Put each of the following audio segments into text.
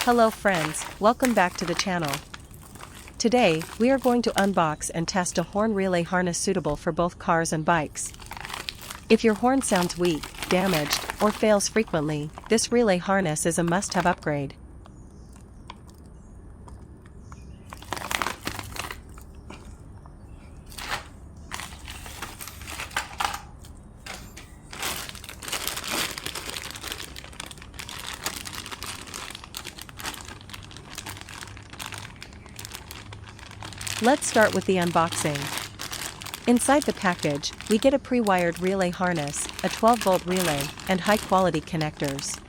Hello friends, welcome back to the channel. Today, we are going to unbox and test a horn relay harness suitable for both cars and bikes. If your horn sounds weak, damaged, or fails frequently, this relay harness is a must-have upgrade. Let's start with the unboxing. Inside the package, we get a pre-wired relay harness, a 12-volt relay, and high-quality connectors.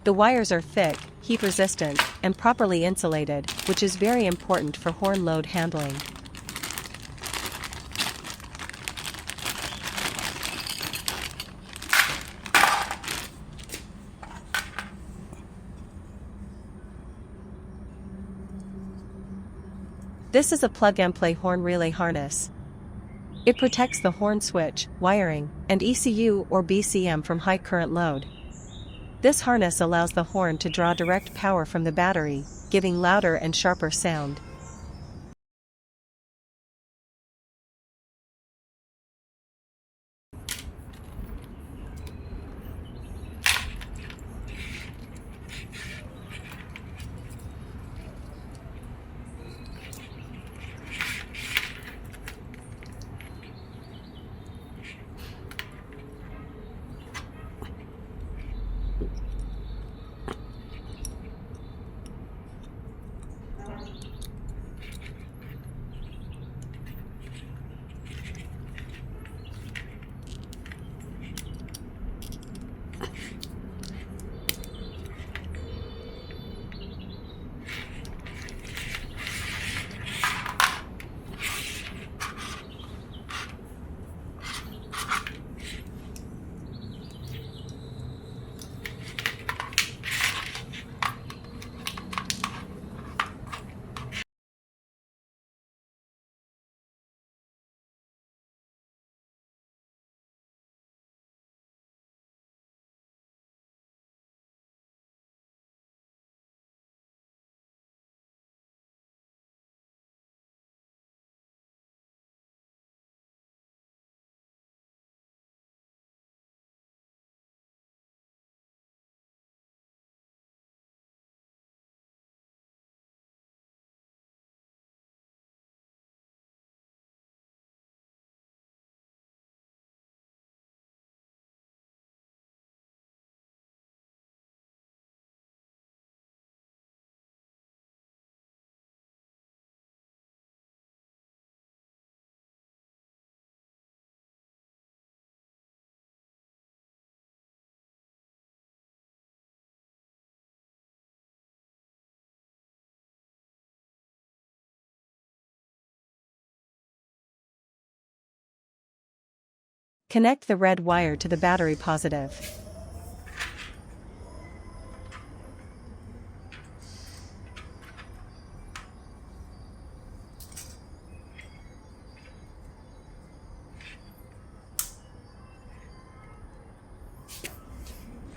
The wires are thick, heat-resistant, and properly insulated, which is very important for horn load handling. This is a plug-and-play horn relay harness. It protects the horn switch, wiring, and ECU or BCM from high current load. This harness allows the horn to draw direct power from the battery, giving louder and sharper sound. Connect the red wire to the battery positive.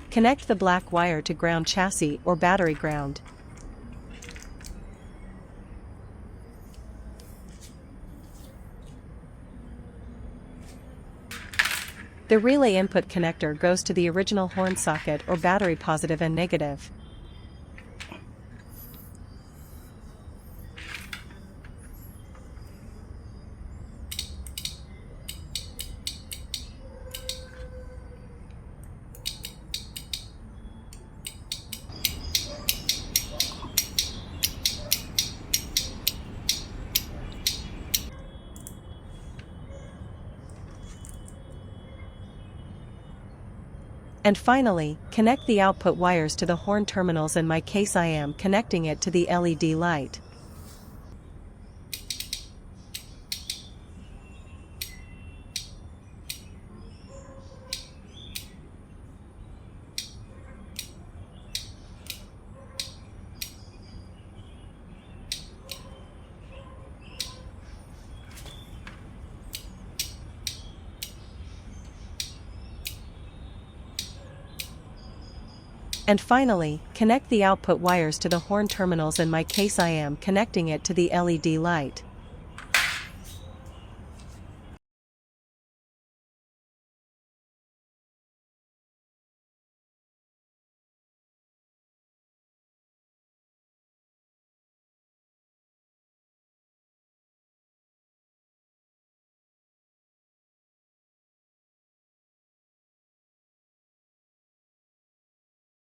Connect the black wire to ground chassis or battery ground. The relay input connector goes to the original horn socket or battery positive and negative. And finally, connect the output wires to the horn terminals. In my case I am connecting it to the LED light. And finally, connect the output wires to the horn terminals. In my case I am connecting it to the LED light.